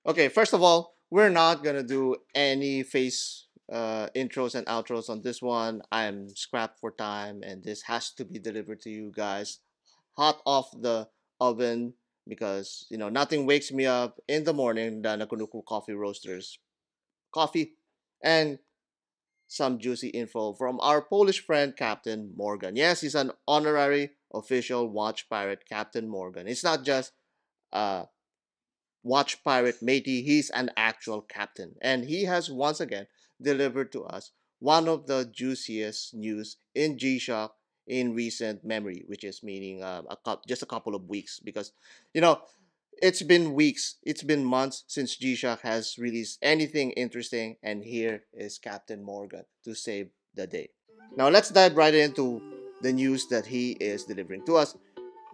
Okay, first of all, we're not gonna do any face intros and outros on this one. I'm scrapped for time, and this has to be delivered to you guys hot off the oven because nothing wakes me up in the morning than a Kunuku Coffee Roasters coffee and some juicy info from our Polish friend Captain Morgan. Yes, he's an honorary official watch pirate, Captain Morgan. It's not just uh watch pirate matey, he's an actual captain. And he has once again delivered to us one of the juiciest news in GShock in recent memory, which is meaning just a couple of weeks because, you know, it's been weeks, it's been months since GShock has released anything interesting, and here is Captain Morgan to save the day. Now let's dive right into the news that he is delivering to us.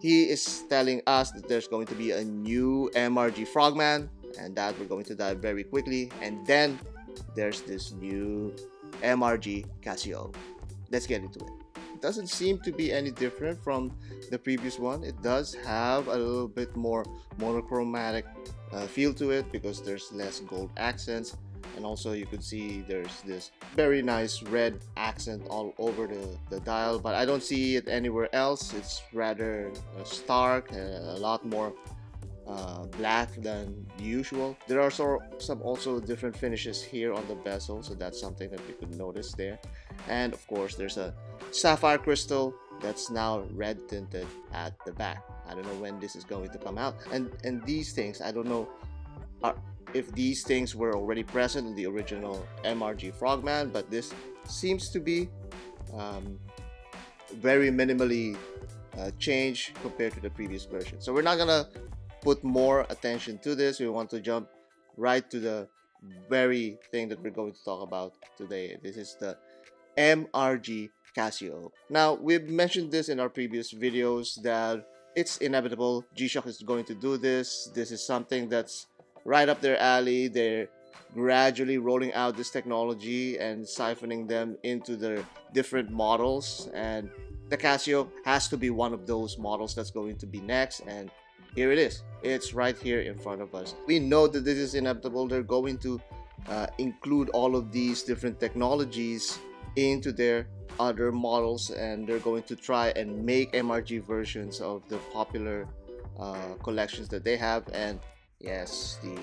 He is telling us that there's going to be a new MRG Frogman, and that we're going to dive very quickly. And then there's this new MRG Casioak. Let's get into it. It doesn't seem to be any different from the previous one. It does have a little bit more monochromatic feel to it because there's less gold accents, and also you could see there's this very nice red accent all over the dial, but I don't see it anywhere else. It's rather stark, a lot more black than usual. There are some also different finishes here on the bezel, so that's something that we could notice there. And of course there's a sapphire crystal that's now red tinted at the back. I don't know when this is going to come out, and these things, I don't know are, if these things were already present in the original MRG Frogman, but this seems to be um, very minimally changed compared to the previous version. So we're not gonna put more attention to this. We want to jump right to the very thing that we're going to talk about today. This is the MRG Casio. Now, we've mentioned this in our previous videos that it's inevitable. GShock is going to do this. This is something that's right up their alley. They're gradually rolling out this technology and siphoning them into their different models. And the Casio has to be one of those models that's going to be next. And here it is. It's right here in front of us. We know that this is inevitable. They're going to include all of these different technologies into their other models, and they're going to try and make MRG versions of the popular collections that they have. And yes, the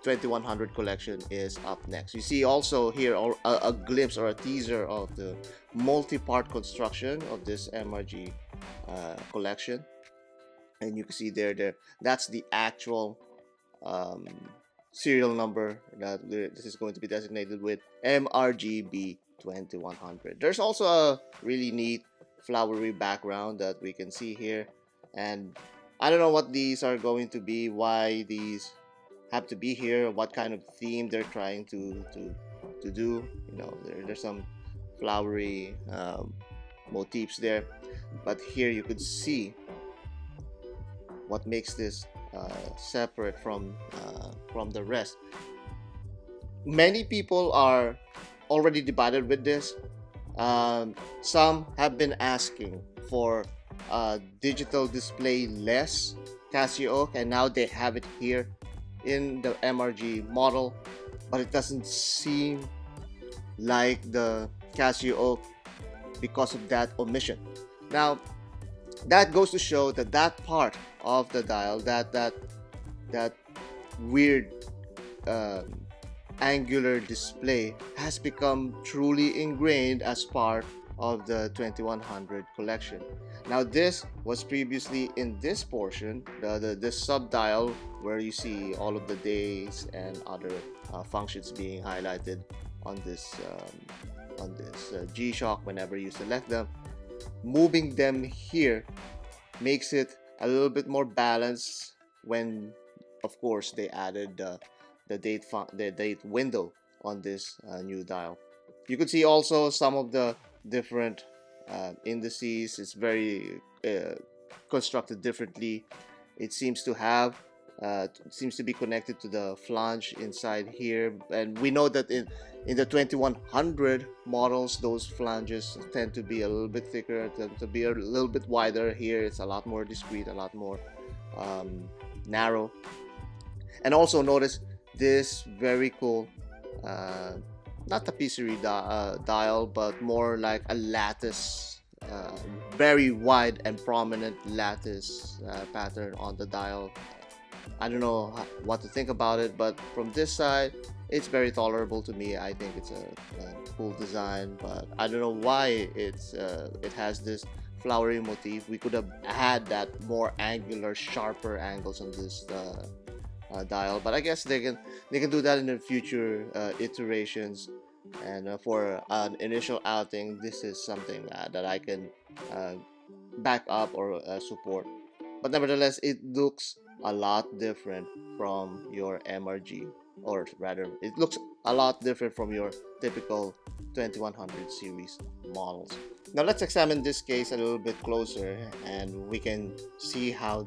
2100 collection is up next. You see also here a glimpse or a teaser of the multi-part construction of this MRG collection, and you can see there that's the actual um, serial number that this is going to be designated with MRG-B2100. There's also a really neat flowery background that we can see here, and I don't know what these are going to be, why these have to be here, what kind of theme they're trying to do. There's some flowery motifs there, but here you could see what makes this separate from the rest. Many people are already divided with this. Some have been asking for digital display less Casioak, and now they have it here in the MRG model, but it doesn't seem like the Casioak because of that omission. Now that goes to show that that part of the dial, that weird angular display, has become truly ingrained as part of the 2100 collection. Now this was previously in this portion, the sub dial, where you see all of the days and other functions being highlighted on this GShock whenever you select them. Moving them here makes it a little bit more balanced when, of course, they added the date window on this new dial. You could see also some of the different indices. It's very constructed differently. It seems to have seems to be connected to the flange inside here, and we know that in the 2100 models, those flanges tend to be a little bit thicker, tend to be a little bit wider. Here it's a lot more discreet, a lot more narrow. And also notice this very cool, not tapisserie dial, but more like a lattice, very wide and prominent lattice pattern on the dial. I don't know what to think about it, but from this side, it's very tolerable to me. I think it's a cool design, but I don't know why it has this flowery motif. We could have had that more angular, sharper angles on this dial, but I guess they can do that in the future iterations. And for an initial outing, this is something that I can back up or support. But nevertheless, it looks a lot different from your MRG, or rather, it looks a lot different from your typical 2100 series models. Now let's examine this case a little bit closer, and we can see how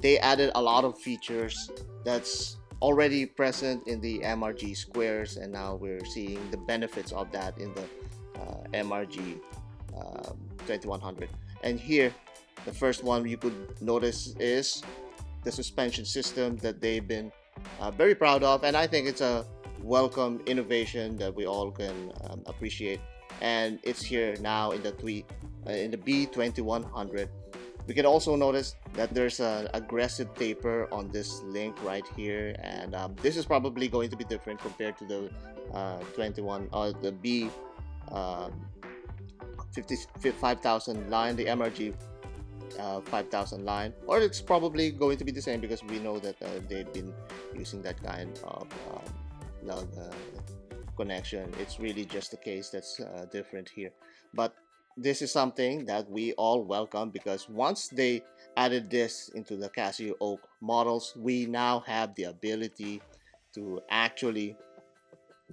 they added a lot of features that's already present in the MRG squares, and now we're seeing the benefits of that in the MRG 2100. And here, the first one you could notice is the suspension system that they've been very proud of, and I think it's a welcome innovation that we all can appreciate. And it's here now in the B2100. We can also notice that there's an aggressive taper on this link right here, and this is probably going to be different compared to the the B 5000 line, the MRG 5000 line, or it's probably going to be the same because we know that they've been using that kind of lug connection. It's really just the case that's different here, but this is something that we all welcome, because once they added this into the Casioak models, we now have the ability to actually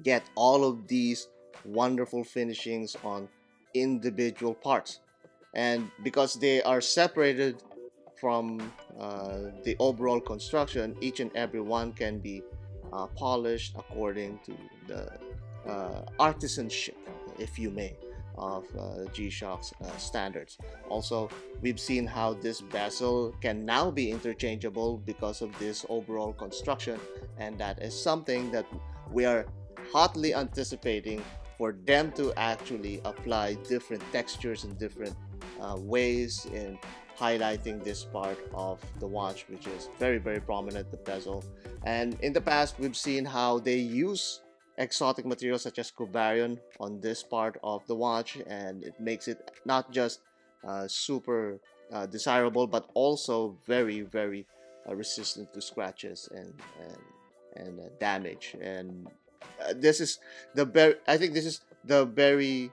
get all of these wonderful finishings on individual parts. And because they are separated from the overall construction, each and every one can be polished according to the artisanship, if you may, of GShock's standards. Also, we've seen how this bezel can now be interchangeable because of this overall construction, and that is something that we are hotly anticipating for them to actually apply different textures and different ways in highlighting this part of the watch, which is very, very prominent, the bezel. And in the past, we've seen how they use exotic materials such as cobarium on this part of the watch, and it makes it not just super desirable, but also very, very resistant to scratches and damage. And this is I think this is the very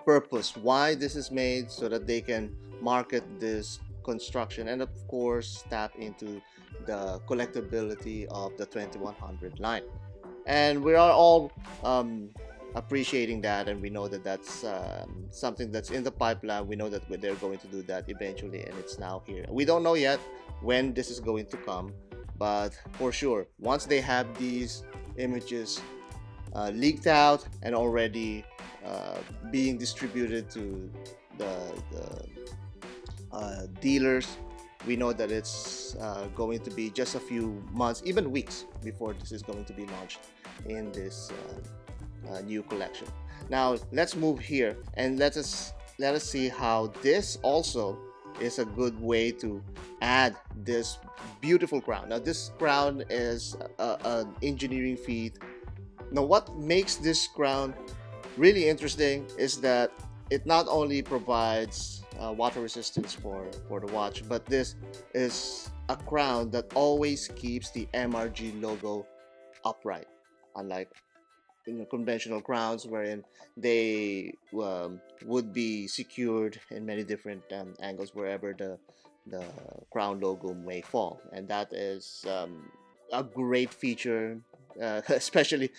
purpose why this is made, so that they can market this construction and of course tap into the collectability of the 2100 line. And we are all appreciating that, and we know that that's something that's in the pipeline. We know that they're going to do that eventually, and it's now here. We don't know yet when this is going to come, but for sure, once they have these images leaked out and already being distributed to the dealers, we know that it's going to be just a few months, even weeks, before this is going to be launched in this new collection. Now let's move here and let us see how this also is a good way to add this beautiful crown. Now this crown is an engineering feat. Now what makes this crown really interesting is that it not only provides water resistance for the watch, but this is a crown that always keeps the MRG logo upright, unlike conventional crowns wherein they would be secured in many different angles wherever the crown logo may fall. And that is a great feature, especially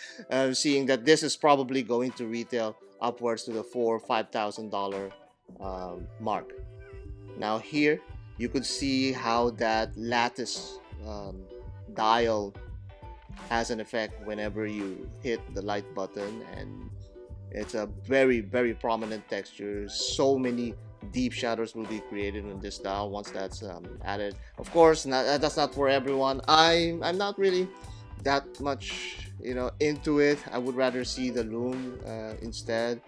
seeing that this is probably going to retail upwards to the $4,000-$5,000 mark. Now here you could see how that lattice dial has an effect whenever you hit the light button, and it's a very, very prominent texture. So many deep shadows will be created in this dial once that's added. Of course, that's not for everyone. I'm not really that much, into it. I would rather see the loom instead.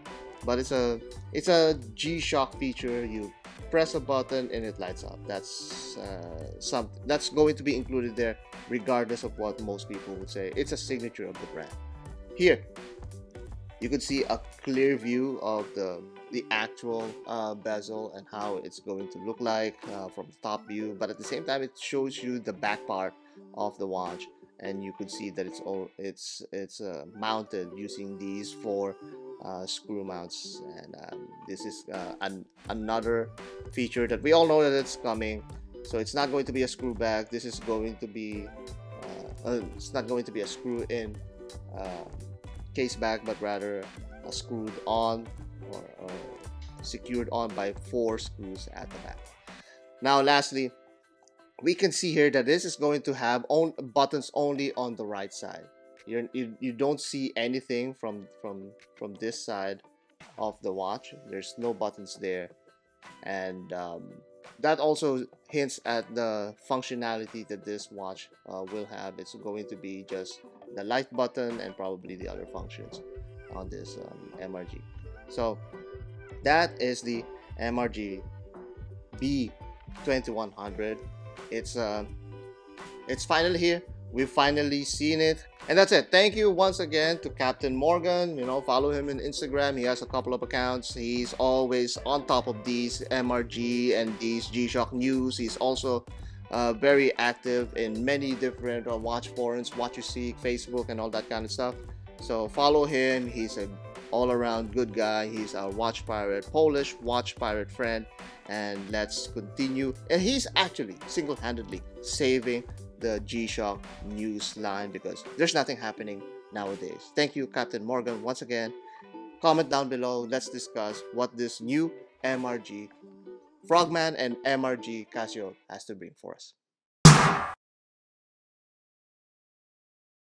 But it's a GShock feature. You press a button and it lights up. That's something that's going to be included there, regardless of what most people would say. It's a signature of the brand. Here, you could see a clear view of the actual bezel and how it's going to look like from the top view, but at the same time it shows you the back part of the watch, and you could see that it's mounted using these four screw mounts. And this is another feature that we all know that it's coming. So it's not going to be a screw back. This is going to be it's not going to be a screw in uh, case back, but rather a screwed on or secured on by four screws at the back. Now, lastly, we can see here that this is going to have buttons only on the right side. You don't see anything from this side of the watch. There's no buttons there, and that also hints at the functionality that this watch will have. It's going to be just the light button and probably the other functions on this MRG. So that is the MRG B2100. It's finally here. We've finally seen it. And that's it. Thank you once again to Captain Morgan. Follow him on Instagram. He has a couple of accounts. He's always on top of these MRG and these GShock news. He's also very active in many different watch forums, Watch You Seek, Facebook, and all that kind of stuff. So follow him. He's a all-around good guy. He's our watch pirate, Polish watch pirate friend. And let's continue. And he's actually single-handedly saving the GShock news line because there's nothing happening nowadays. Thank you, Captain Morgan, once again. Comment down below. Let's discuss what this new MRG Frogman and MRG Casioak has to bring for us.